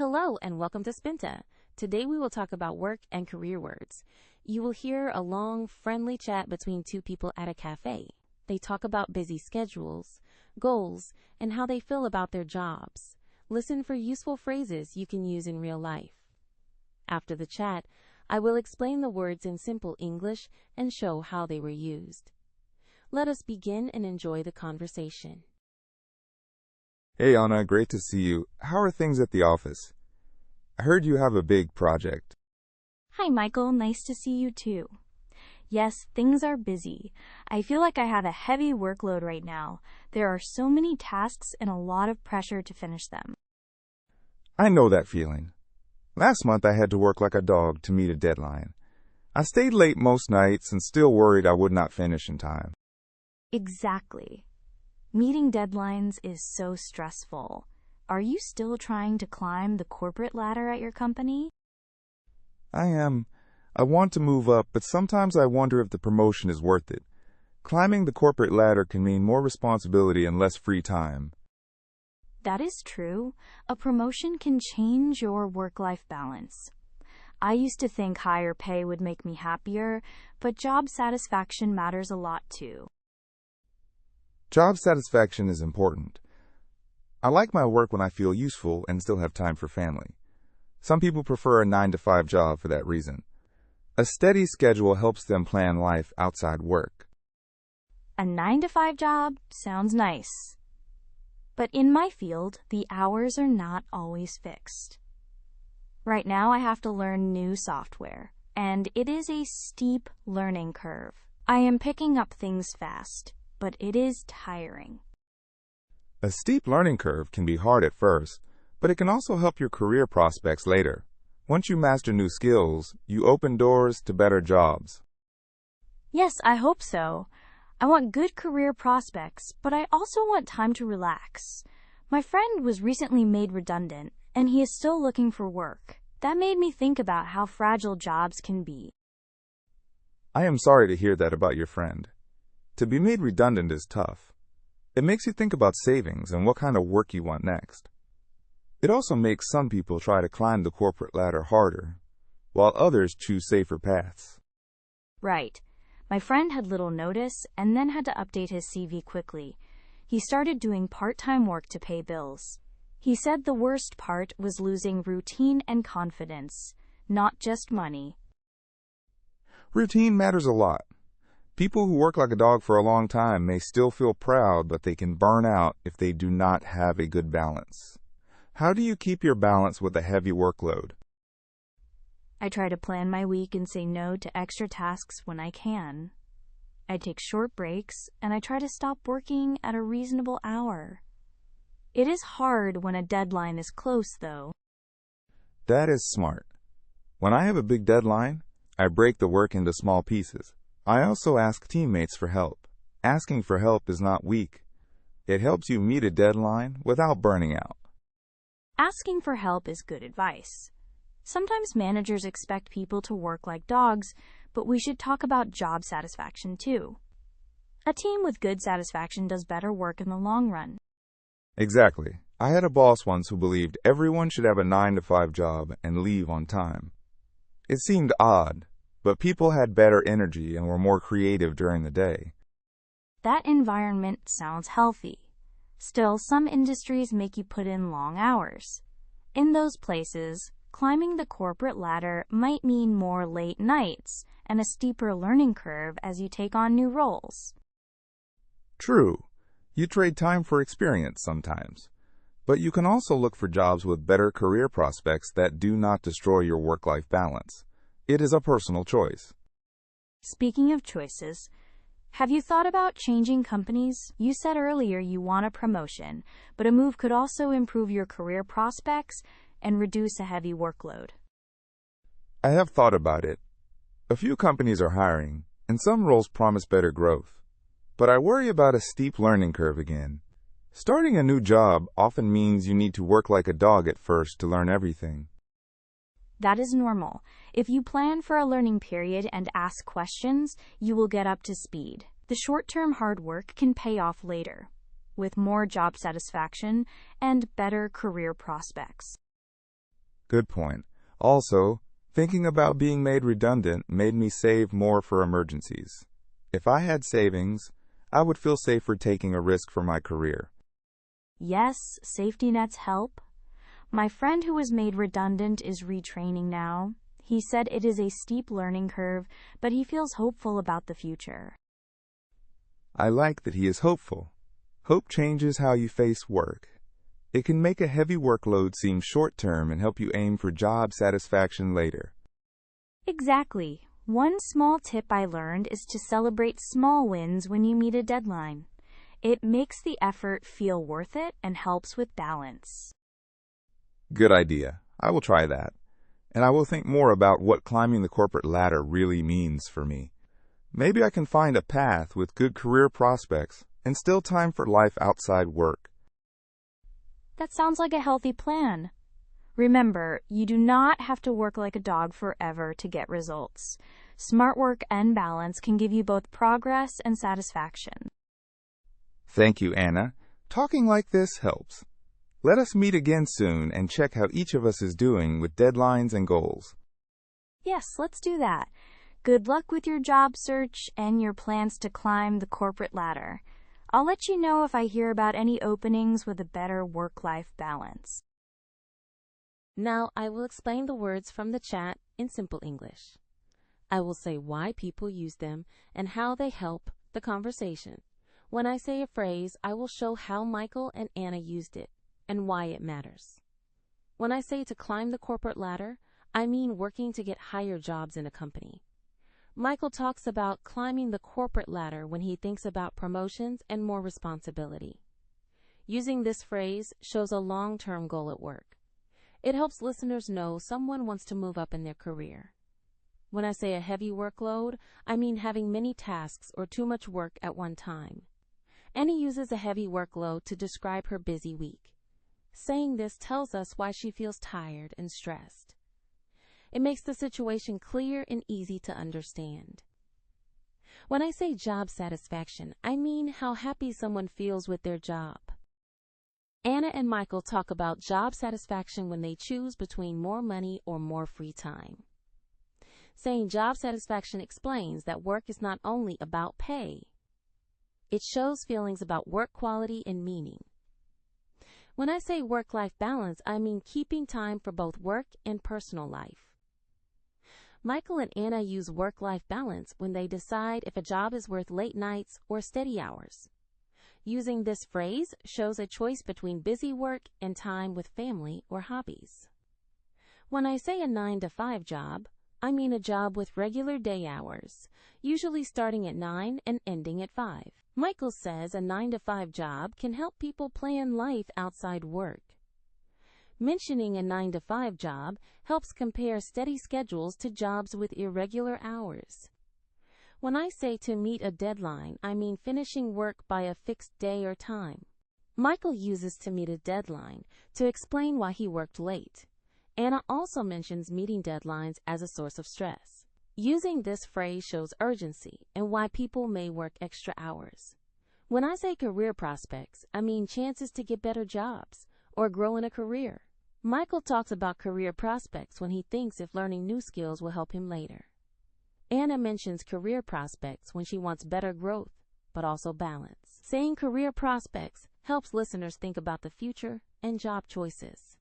Hello and welcome to Spinta. Today we will talk about work and career words. You will hear a long, friendly chat between two people at a cafe. They talk about busy schedules, goals, and how they feel about their jobs. Listen for useful phrases you can use in real life. After the chat, I will explain the words in simple English and show how they were used. Let us begin and enjoy the conversation. Hey Anna, great to see you. How are things at the office? I heard you have a big project. Hi Michael, nice to see you too. Yes, things are busy. I feel like I have a heavy workload right now. There are so many tasks and a lot of pressure to finish them. I know that feeling. Last month I had to work like a dog to meet a deadline. I stayed late most nights and still worried I would not finish in time. Exactly. Meeting deadlines is so stressful. Are you still trying to climb the corporate ladder at your company? I am. I want to move up, but sometimes I wonder if the promotion is worth it. Climbing the corporate ladder can mean more responsibility and less free time. That is true. A promotion can change your work-life balance. I used to think higher pay would make me happier, but job satisfaction matters a lot too. Job satisfaction is important. I like my work when I feel useful and still have time for family. Some people prefer a 9-to-5 job for that reason. A steady schedule helps them plan life outside work. A 9-to-5 job sounds nice. But in my field, the hours are not always fixed. Right now I have to learn new software, and it is a steep learning curve. I am picking up things fast, but it is tiring. A steep learning curve can be hard at first, but it can also help your career prospects later. Once you master new skills, you open doors to better jobs. Yes, I hope so. I want good career prospects, but I also want time to relax. My friend was recently made redundant, and he is still looking for work. That made me think about how fragile jobs can be. I am sorry to hear that about your friend. To be made redundant is tough. It makes you think about savings and what kind of work you want next. It also makes some people try to climb the corporate ladder harder, while others choose safer paths. Right. My friend had little notice and then had to update his CV quickly. He started doing part-time work to pay bills. He said the worst part was losing routine and confidence, not just money. Routine matters a lot. People who work like a dog for a long time may still feel proud, but they can burn out if they do not have a good balance. How do you keep your balance with a heavy workload? I try to plan my week and say no to extra tasks when I can. I take short breaks, and I try to stop working at a reasonable hour. It is hard when a deadline is close, though. That is smart. When I have a big deadline, I break the work into small pieces. I also ask teammates for help. Asking for help is not weak. It helps you meet a deadline without burning out. Asking for help is good advice. Sometimes managers expect people to work like dogs, but we should talk about job satisfaction too. A team with good satisfaction does better work in the long run. Exactly. I had a boss once who believed everyone should have a 9-to-5 job and leave on time. It seemed odd, but people had better energy and were more creative during the day. That environment sounds healthy. Still, some industries make you put in long hours. In those places, climbing the corporate ladder might mean more late nights and a steeper learning curve as you take on new roles. True. You trade time for experience sometimes. But you can also look for jobs with better career prospects that do not destroy your work-life balance. It is a personal choice. Speaking of choices, have you thought about changing companies? You said earlier you want a promotion, but a move could also improve your career prospects and reduce a heavy workload. I have thought about it. A few companies are hiring, and some roles promise better growth. But I worry about a steep learning curve again. Starting a new job often means you need to work like a dog at first to learn everything. That is normal. If you plan for a learning period and ask questions, you will get up to speed. The short-term hard work can pay off later, with more job satisfaction and better career prospects. Good point. Also, thinking about being made redundant made me save more for emergencies. If I had savings, I would feel safer taking a risk for my career. Yes, safety nets help. My friend who was made redundant is retraining now. He said it is a steep learning curve, but he feels hopeful about the future. I like that he is hopeful. Hope changes how you face work. It can make a heavy workload seem short-term and help you aim for job satisfaction later. Exactly. One small tip I learned is to celebrate small wins when you meet a deadline. It makes the effort feel worth it and helps with balance. Good idea. I will try that. And I will think more about what climbing the corporate ladder really means for me. Maybe I can find a path with good career prospects and still time for life outside work. That sounds like a healthy plan. Remember, you do not have to work like a dog forever to get results. Smart work and balance can give you both progress and satisfaction. Thank you, Anna. Talking like this helps. Let us meet again soon and check how each of us is doing with deadlines and goals. Yes, let's do that. Good luck with your job search and your plans to climb the corporate ladder. I'll let you know if I hear about any openings with a better work-life balance. Now I will explain the words from the chat in simple English. I will say why people use them and how they help the conversation. When I say a phrase, I will show how Michael and Anna used it and why it matters. When I say to climb the corporate ladder, I mean working to get higher jobs in a company. Michael talks about climbing the corporate ladder when he thinks about promotions and more responsibility. Using this phrase shows a long-term goal at work. It helps listeners know someone wants to move up in their career. When I say a heavy workload, I mean having many tasks or too much work at one time. Annie uses a heavy workload to describe her busy week. Saying this tells us why she feels tired and stressed. It makes the situation clear and easy to understand. When I say job satisfaction, I mean how happy someone feels with their job. Anna and Michael talk about job satisfaction when they choose between more money or more free time. Saying job satisfaction explains that work is not only about pay. It shows feelings about work quality and meaning. When I say work-life balance, I mean keeping time for both work and personal life. Michael and Anna use work-life balance when they decide if a job is worth late nights or steady hours. Using this phrase shows a choice between busy work and time with family or hobbies. When I say a 9-to-5 job, I mean a job with regular day hours, usually starting at 9 and ending at 5. Michael says a 9-to-5 job can help people plan life outside work. Mentioning a 9-to-5 job helps compare steady schedules to jobs with irregular hours. When I say to meet a deadline, I mean finishing work by a fixed day or time. Michael uses to meet a deadline to explain why he worked late. Anna also mentions meeting deadlines as a source of stress. Using this phrase shows urgency and why people may work extra hours. When I say career prospects, I mean chances to get better jobs or grow in a career. Michael talks about career prospects when he thinks if learning new skills will help him later. Anna mentions career prospects when she wants better growth, but also balance. Saying career prospects helps listeners think about the future and job choices.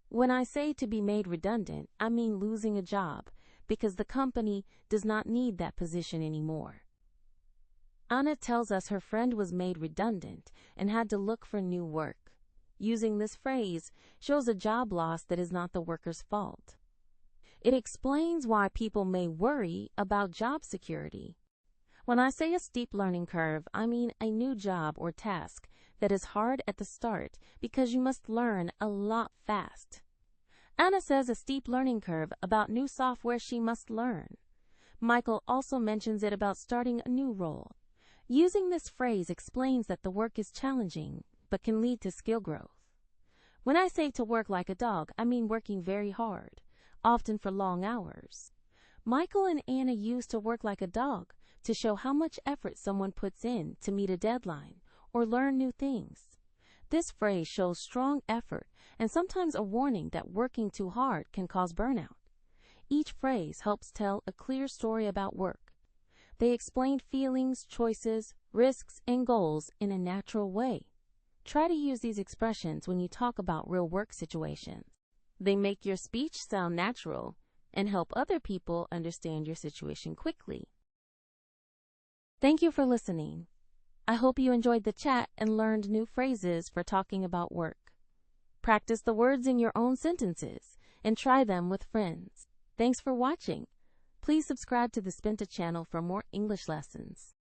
When I say to be made redundant, I mean losing a job because the company does not need that position anymore. Anna tells us her friend was made redundant and had to look for new work. Using this phrase shows a job loss that is not the worker's fault. It explains why people may worry about job security. When I say a steep learning curve, I mean a new job or task that is hard at the start because you must learn a lot fast. Anna says a steep learning curve about new software she must learn. Michael also mentions it about starting a new role. Using this phrase explains that the work is challenging but can lead to skill growth. When I say to work like a dog, I mean working very hard, often for long hours. Michael and Anna use to work like a dog to show how much effort someone puts in to meet a deadline or learn new things. This phrase shows strong effort and sometimes a warning that working too hard can cause burnout. Each phrase helps tell a clear story about work. They explain feelings, choices, risks, and goals in a natural way. Try to use these expressions when you talk about real work situations. They make your speech sound natural and help other people understand your situation quickly. Thank you for listening. I hope you enjoyed the chat and learned new phrases for talking about work. Practice the words in your own sentences and try them with friends. Thanks for watching. Please subscribe to the Spinta channel for more English lessons.